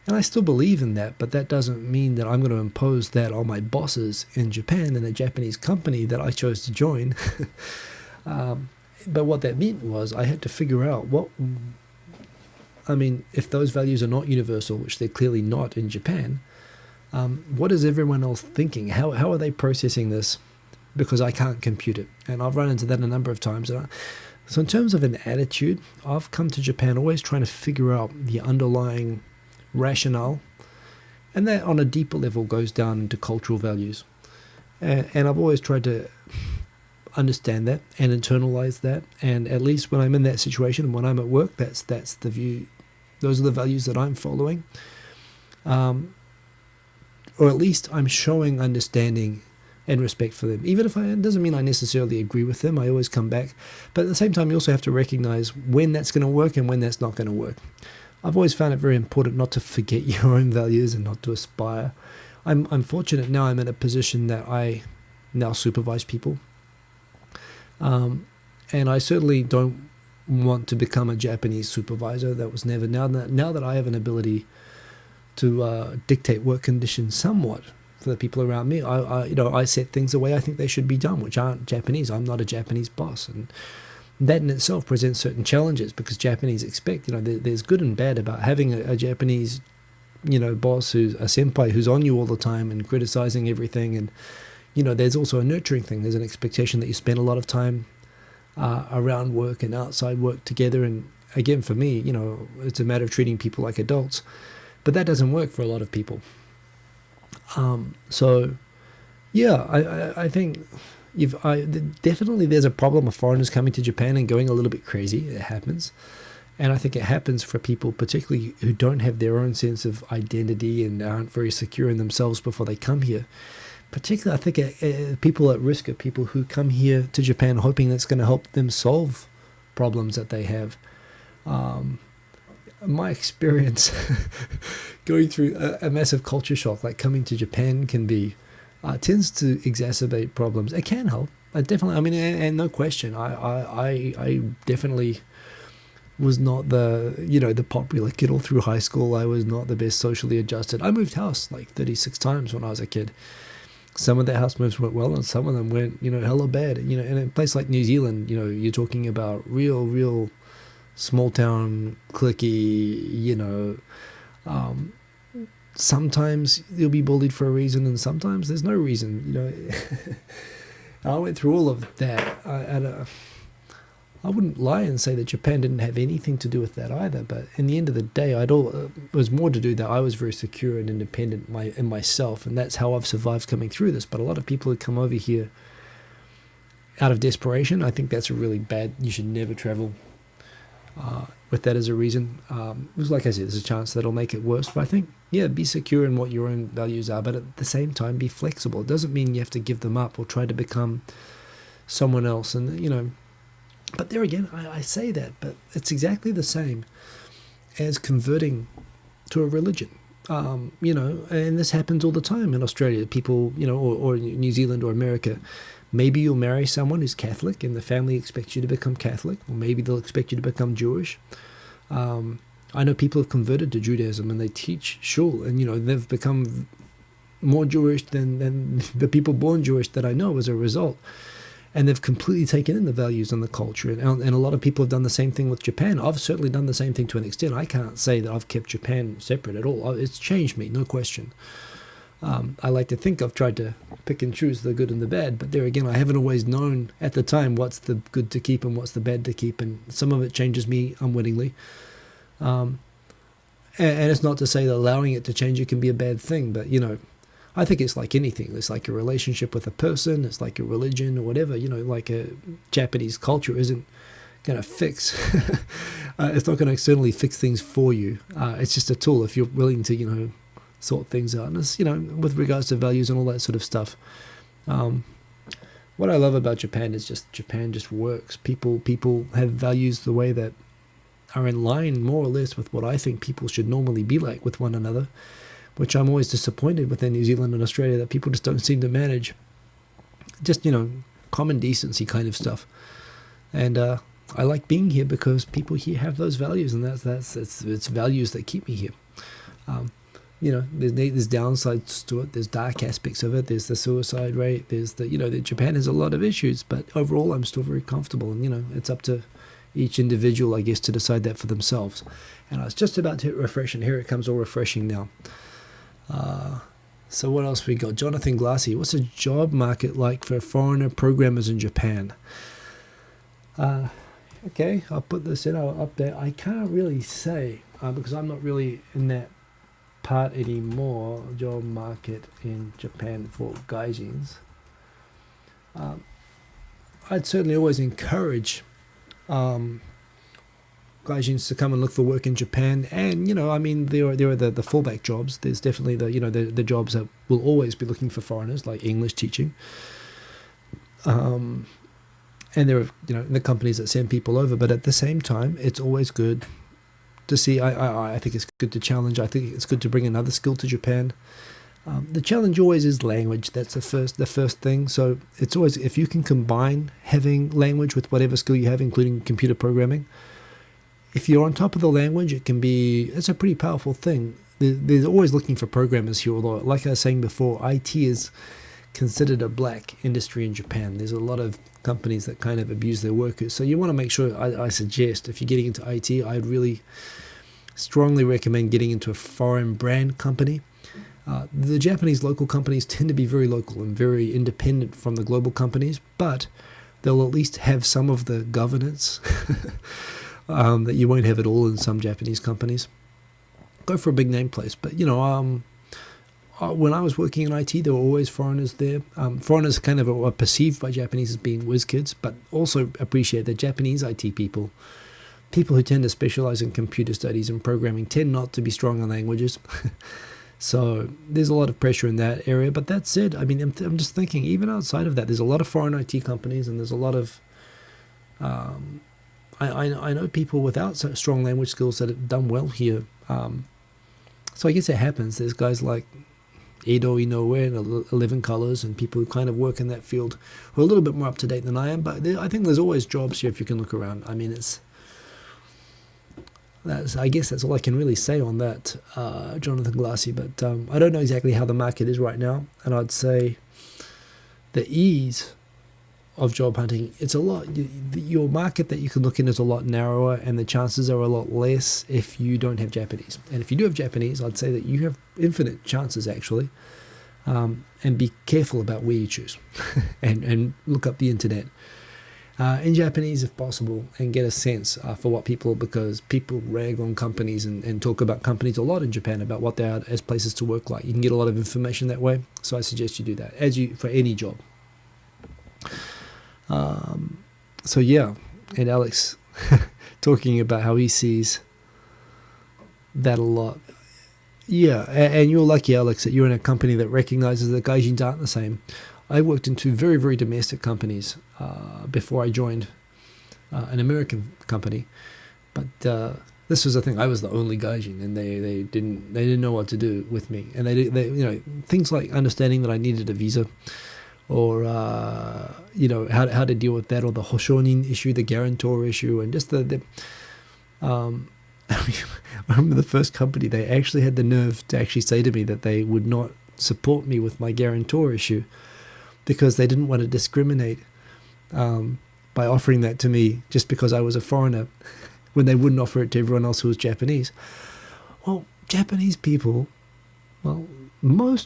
And I still believe in that, but that doesn't mean that I'm going to impose that on my bosses in Japan and the Japanese company that I chose to join. But what that meant was I had to figure out if those values are not universal, which they're clearly not in Japan, what is everyone else thinking? How are they processing this? Because I can't compute it. And I've run into that a number of times. So in terms of an attitude, I've come to Japan always trying to figure out the underlying rationale And that on a deeper level goes down into cultural values. And I've always tried to understand that and internalize that. And at least when I'm in that situation, when I'm at work, that's the view. Those are the values that I'm following. Or at least I'm showing understanding and respect for them. Even if it doesn't mean I necessarily agree with them, I always come back. But at the same time, you also have to recognize when that's going to work and when that's not going to work. I've always found it very important not to forget your own values and not to aspire. I'm fortunate now I'm in a position that I now supervise people. And I certainly don't want to become a Japanese supervisor. That was never. Now that I have an ability to dictate work conditions somewhat for the people around me, I set things the way I think they should be done, which aren't Japanese. I'm not a Japanese boss, and that in itself presents certain challenges because Japanese expect, there's good and bad about having a Japanese, boss who's a senpai who's on you all the time and criticizing everything, and there's also a nurturing thing. There's an expectation that you spend a lot of time around work and outside work together, and again for me, it's a matter of treating people like adults. But that doesn't work for a lot of people. So, yeah, I think definitely there's a problem of foreigners coming to Japan and going a little bit crazy. It happens. And I think it happens for people particularly who don't have their own sense of identity and aren't very secure in themselves before they come here. Particularly, I think people at risk are people who come here to Japan hoping that's going to help them solve problems that they have. My experience going through a massive culture shock like coming to Japan can be tends to exacerbate problems. It can help. Definitely. And no question. I definitely was not the popular kid all through high school. I was not the best socially adjusted. I moved house like 36 times when I was a kid. Some of the house moves went well, and some of them went hella bad. In a place like New Zealand, you're talking about real small town, cliquey, sometimes you'll be bullied for a reason and sometimes there's no reason, I went through all of that. I wouldn't lie and say that Japan didn't have anything to do with that either, but in the end of the day, it was more to do that I was very secure and independent in myself, and that's how I've survived coming through this. But a lot of people who come over here out of desperation, I think that's a really bad, you should never travel with that as a reason. Because like I said, there's a chance that'll make it worse. But I think, be secure in what your own values are, but at the same time, be flexible. It doesn't mean you have to give them up or try to become someone else. And, but there again, I say that, but it's exactly the same as converting to a religion. And this happens all the time in Australia. People, or New Zealand or America, maybe you'll marry someone who's Catholic and the family expects you to become Catholic, or maybe they'll expect you to become Jewish. I know people have converted to Judaism and they teach shul, and they've become more Jewish than the people born Jewish that I know as a result. And they've completely taken in the values and the culture. And a lot of people have done the same thing with Japan. I've certainly done the same thing to an extent. I can't say that I've kept Japan separate at all. It's changed me, no question. I like to think I've tried to pick and choose the good and the bad, but there again, I haven't always known at the time what's the good to keep and what's the bad to keep, and some of it changes me unwittingly. And it's not to say that allowing it to change you can be a bad thing, but I think it's like anything. It's like a relationship with a person, it's like a religion or whatever, like a Japanese culture isn't going to fix, it's not going to externally fix things for you. It's just a tool if you're willing to, sort things out. And it's, with regards to values and all that sort of stuff. What I love about Japan is Japan just works. People have values the way that are in line more or less with what I think people should normally be like with one another, which I'm always disappointed within New Zealand and Australia that people just don't seem to manage. Just, common decency kind of stuff. And I like being here because people here have those values, and it's values that keep me here. There's downsides to it. There's dark aspects of it. There's the suicide rate. There's Japan has a lot of issues, but overall I'm still very comfortable. And, it's up to each individual, I guess, to decide that for themselves. And I was just about to hit refresh, and here it comes all refreshing now. So what else we got? Jonathan Glassy, what's the job market like for foreigner programmers in Japan? Okay, I'll put this in, I'll update. I can't really say because I'm not really in that part anymore, job market in Japan for gaijins. I'd certainly always encourage gaijins to come and look for work in Japan, and there are the fallback jobs. There's definitely the jobs that will always be looking for foreigners, like English teaching, and there are the companies that send people over. But at the same time, it's always good to see. I think it's good to challenge. I think it's good to bring another skill to Japan. The challenge always is language. That's the first thing. So it's always, if you can combine having language with whatever skill you have, including computer programming. If you're on top of the language, it's a pretty powerful thing. There's always looking for programmers here, although, like I was saying before, IT is considered a black industry in Japan. There's a lot of companies that kind of abuse their workers. So you want to make sure, I suggest, if you're getting into IT, I'd really strongly recommend getting into a foreign brand company. The Japanese local companies tend to be very local and very independent from the global companies, but they'll at least have some of the governance that you won't have at all in some Japanese companies. Go for a big name place. But, when I was working in IT, there were always foreigners there. Foreigners kind of are perceived by Japanese as being whiz kids, but also appreciate that Japanese IT people who tend to specialize in computer studies and programming, tend not to be strong in languages. So there's a lot of pressure in that area. But that said, I'm just thinking, even outside of that, there's a lot of foreign IT companies, and there's a lot of... I know people without strong language skills that have done well here. So I guess it happens. There's guys like Edo Inoue and 11 Colors, and people who kind of work in that field who are a little bit more up to date than I am. But I think there's always jobs here if you can look around. I guess that's all I can really say on that, Jonathan Glassy. But I don't know exactly how the market is right now, and I'd say the ease of job hunting, it's a lot. Your market that you can look in is a lot narrower, and the chances are a lot less if you don't have Japanese. And if you do have Japanese, I'd say that you have infinite chances, actually. And be careful about where you choose, and look up the internet in Japanese if possible, and get a sense for what because people rag on companies and talk about companies a lot in Japan, about what they are as places to work like. You can get a lot of information that way, so I suggest you do that for any job. So yeah, and Alex talking about how he sees that a lot. Yeah, and you're lucky, Alex, that you're in a company that recognizes that gaijins aren't the same. I worked in two very, very domestic companies before I joined an American company, but this was the thing. I was the only gaijin, and they didn't know what to do with me, and they things like understanding that I needed a visa, or how to deal with that, or the hoshonin issue, the guarantor issue, and just I remember the first company, they actually had the nerve to actually say to me that they would not support me with my guarantor issue because they didn't want to discriminate by offering that to me just because I was a foreigner, when they wouldn't offer it to everyone else who was Japanese. Well, most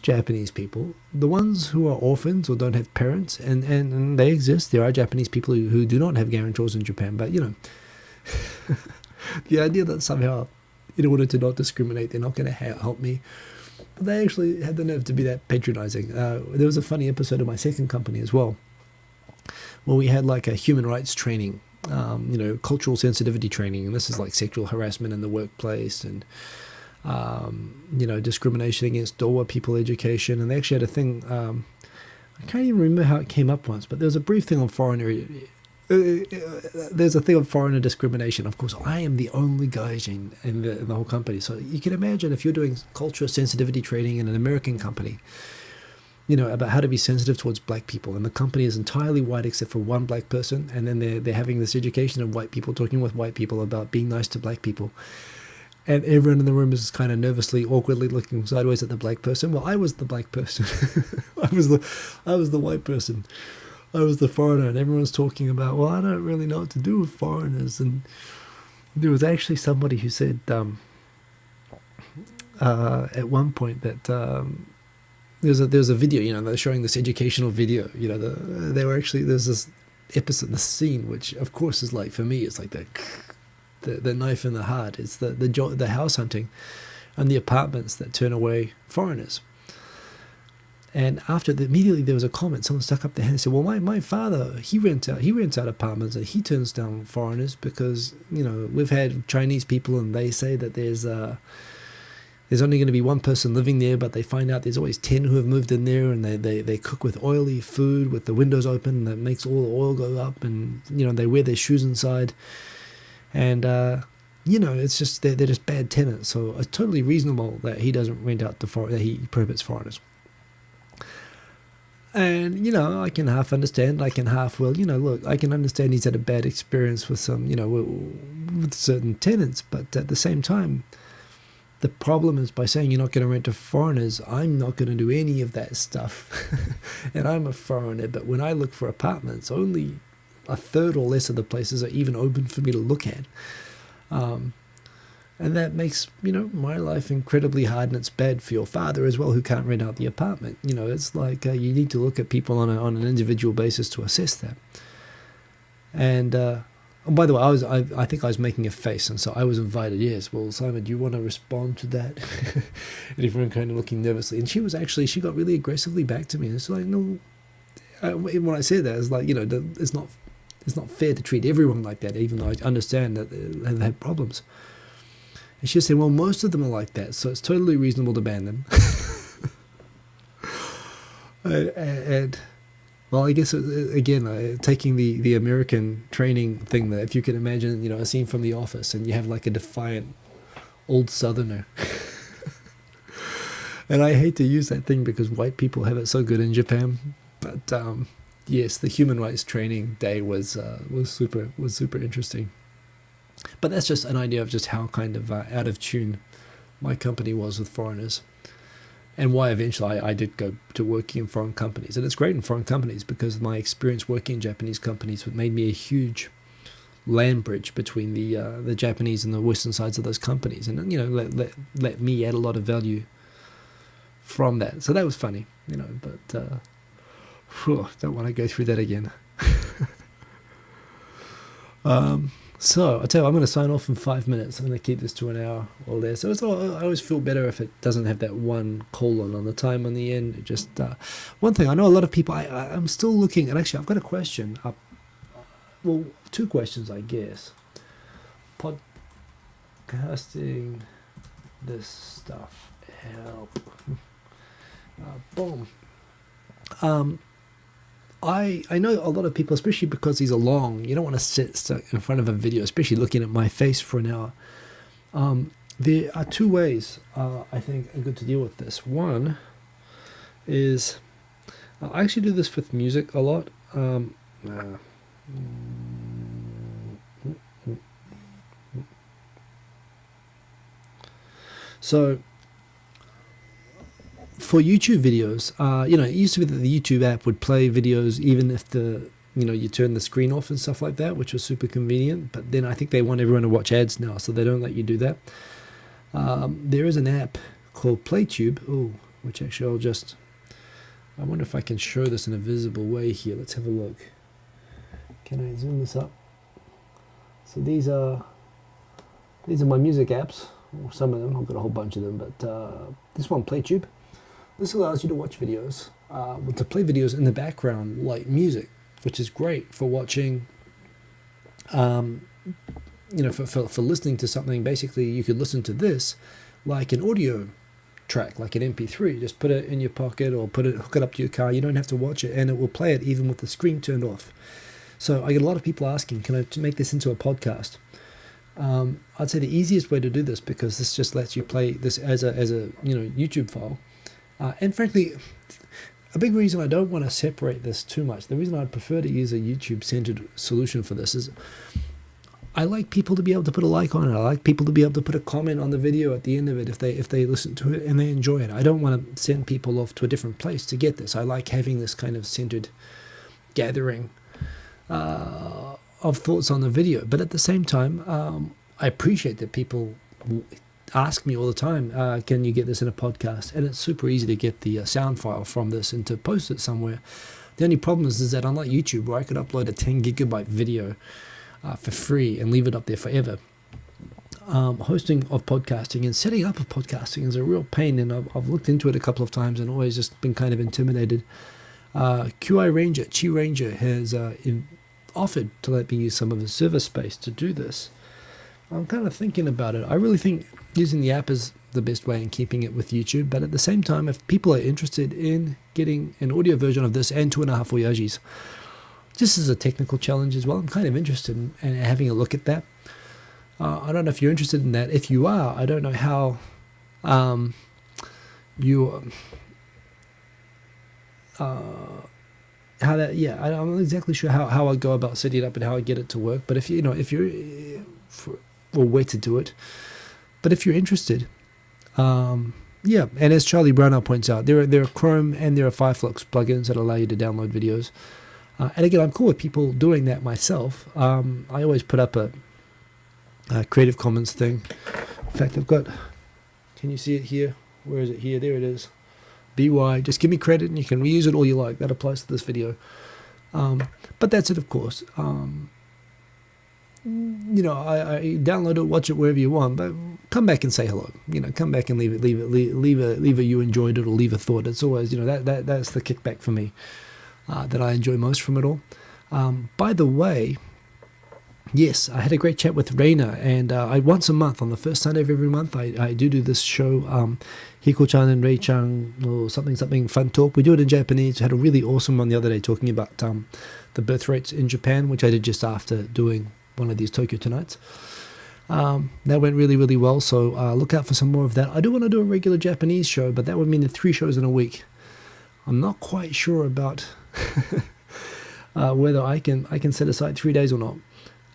Japanese people, the ones who are orphans or don't have parents, and they exist, there are Japanese people who do not have guarantors in Japan, but the idea that somehow, in order to not discriminate, they're not going to help me, but they actually had the nerve to be that patronizing. There was a funny episode of my second company as well, where we had like a human rights training, cultural sensitivity training, and this is like sexual harassment in the workplace, and discrimination against Dowa people education. And they actually had a thing, I can't even remember how it came up once, but there was a brief thing on foreigner. There's a thing on foreigner discrimination. Of course, I am the only gaijin in the whole company, so you can imagine if you're doing cultural sensitivity training in an American company, about how to be sensitive towards black people, and the company is entirely white except for one black person, and then they're having this education of white people talking with white people about being nice to black people. And everyone in the room is kind of nervously, awkwardly looking sideways at the black person. Well, I was the black person. I was the white person. I was the foreigner, and everyone's talking about, well, I don't really know what to do with foreigners. And there was actually somebody who said at one point that there's a video, they're showing this educational video. They were actually, there's this episode, this scene, which of course is like, for me, it's like the knife in the heart. It's the house hunting. only apartments that turn away foreigners. And after that, immediately there was a comment. Someone stuck up their hand and said, "Well, my father, he rents out apartments and he turns down foreigners because, you know, we've had Chinese people and they say that there's only going to be one person living there, but they find out there's always 10 who have moved in there, and they cook with oily food with the windows open that makes all the oil go up, and, you know, they wear their shoes inside, and you know, it's just they're just bad tenants. So it's totally reasonable that he doesn't rent out that he prohibits foreigners." And, you know, I can half understand, I can half, well, you know, look, I can understand he's had a bad experience with some, you know, with certain tenants, but at the same time, the problem is by saying you're not going to rent to foreigners, I'm not going to do any of that stuff. And I'm a foreigner, but when I look for apartments, only a third or less of the places are even open for me to look at. And that makes, you know, my life incredibly hard, and it's bad for your father as well, who can't rent out the apartment. You know, it's like you need to look at people on an individual basis to assess that. And by the way, I think I was making a face, and so I was invited. Yes, well, Simon, do you want to respond to that? And everyone kind of looking nervously. And she got really aggressively back to me. And it's like, no, when I said that, it's like, you know, it's not fair to treat everyone like that, even though I understand that they have problems. And she said, well, most of them are like that, so it's totally reasonable to ban them. and well, I guess, again, taking the American training thing, that if you can imagine, you know, a scene from The Office, and you have like a defiant old Southerner. And I hate to use that thing because white people have it so good in Japan. But yes, the human rights training day was super interesting. But that's just an idea of just how kind of out of tune my company was with foreigners, and why eventually I did go to working in foreign companies. And it's great in foreign companies because my experience working in Japanese companies made me a huge land bridge between the Japanese and the Western sides of those companies, and, you know, let me add a lot of value from that. So that was funny, you know, but don't want to go through that again. So I tell you, I'm going to sign off in 5 minutes. I'm going to keep this to an hour or less. So I always feel better if it doesn't have that one colon on the time on the end. Just one thing, I know a lot of people. I'm still looking, and actually I've got a question up. Well, two questions, I guess. Podcasting this stuff help. Boom. I know a lot of people, especially because these are long, you don't want to sit stuck in front of a video, especially looking at my face for an hour. There are two ways I think are good to deal with this. One is, I actually do this with music a lot. So for YouTube videos, you know, it used to be that the YouTube app would play videos even if you turn the screen off and stuff like that, which was super convenient. But then I think they want everyone to watch ads now, so they don't let you do that. There is an app called PlayTube, which actually I wonder if I can show this in a visible way here. Let's have a look. Can I zoom this up? So these are my music apps, or some of them. I've got a whole bunch of them, but this one, PlayTube. This allows you to watch videos, to play videos in the background like music, which is great for watching, for listening to something. Basically, you could listen to this like an audio track, like an MP3. Just put it in your pocket or hook it up to your car. You don't have to watch it, and it will play it even with the screen turned off. So I get a lot of people asking, can I make this into a podcast? I'd say the easiest way to do this, because this just lets you play this as a YouTube file. And frankly, a big reason I don't want to separate this too much, the reason I'd prefer to use a YouTube-centered solution for this is I like people to be able to put a like on it. I like people to be able to put a comment on the video at the end of it if they listen to it and they enjoy it. I don't want to send people off to a different place to get this. I like having this kind of centered gathering of thoughts on the video. But at the same time, I appreciate that people ask me all the time, can you get this in a podcast? And it's super easy to get the sound file from this and to post it somewhere. The only problem is that unlike YouTube, where I could upload a 10 gigabyte video for free and leave it up there forever, hosting of podcasting and setting up of podcasting is a real pain, and I've looked into it a couple of times and always just been kind of intimidated. QI Ranger, Chi Ranger, has offered to let me use some of his server space to do this. I'm kind of thinking about it. I really think using the app is the best way in keeping it with YouTube, but at the same time, if people are interested in getting an audio version of this and 2.5 Oyajis, this is a technical challenge as well. I'm kind of interested in having a look at that. I don't know if you're interested in that. If you are, I don't know how I'm not exactly sure how I go about setting it up and how I get it to work. But if you're or where to do it. But if you're interested, and as Charlie Brownell points out, there are Chrome and there are Firefox plugins that allow you to download videos. And again, I'm cool with people doing that myself. I always put up a Creative Commons thing. In fact, I've got, can you see it here? Where is it here? There it is. BY, just give me credit and you can reuse it all you like. That applies to this video. But that's it, of course. I download it, watch it wherever you want, but come back and say hello. Come back and leave a you enjoyed it or leave a thought. It's always, that's the kickback for me that I enjoy most from it all. By the way, yes, I had a great chat with Raina, and once a month, on the first Sunday of every month, I do this show, Hiko-chan and Rei-chan, or something fun talk. We do it in Japanese. I had a really awesome one the other day talking about the birth rates in Japan, which I did just after doing one of these Tokyo Tonights. That went really, really well, so look out for some more of that. I do want to do a regular Japanese show, but that would mean 3 shows in a week. I'm not quite sure about whether I can set aside 3 days or not.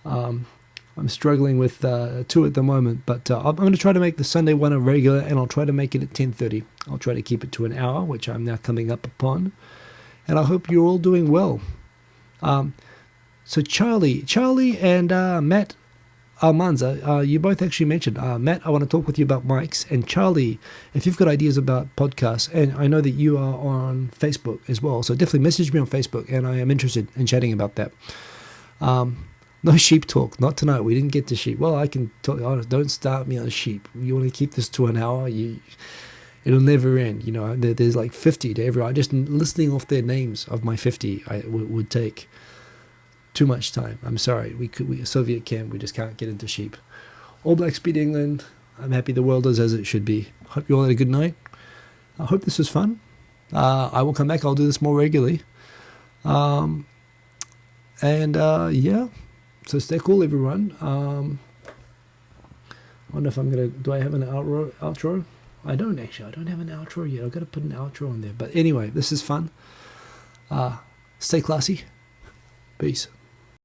I'm struggling with 2 at the moment, but I'm going to try to make the Sunday one a regular, and I'll try to make it at 10:30. I'll try to keep it to an hour, which I'm now coming up upon, and I hope you're all doing well. So Charlie and Matt Almanza, you both actually mentioned, Matt, I want to talk with you about mics, and Charlie, if you've got ideas about podcasts, and I know that you are on Facebook as well, so definitely message me on Facebook, and I am interested in chatting about that. No sheep talk, not tonight. We didn't get to sheep. Well, I can talk. Honest, don't start me on sheep. You want to keep this to an hour? It'll never end. There's like 50 to everyone. Just listening off their names of my 50 would take too much time. I'm sorry. We Soviet camp. We just can't get into sheep. All Blacks beat England. I'm happy the world is as it should be. Hope you all had a good night. I hope this was fun. I will come back. I'll do this more regularly. So stay cool, everyone. I wonder if do I have an outro? I don't actually. I don't have an outro yet. I've got to put an outro on there. But anyway, this is fun. Stay classy. Peace.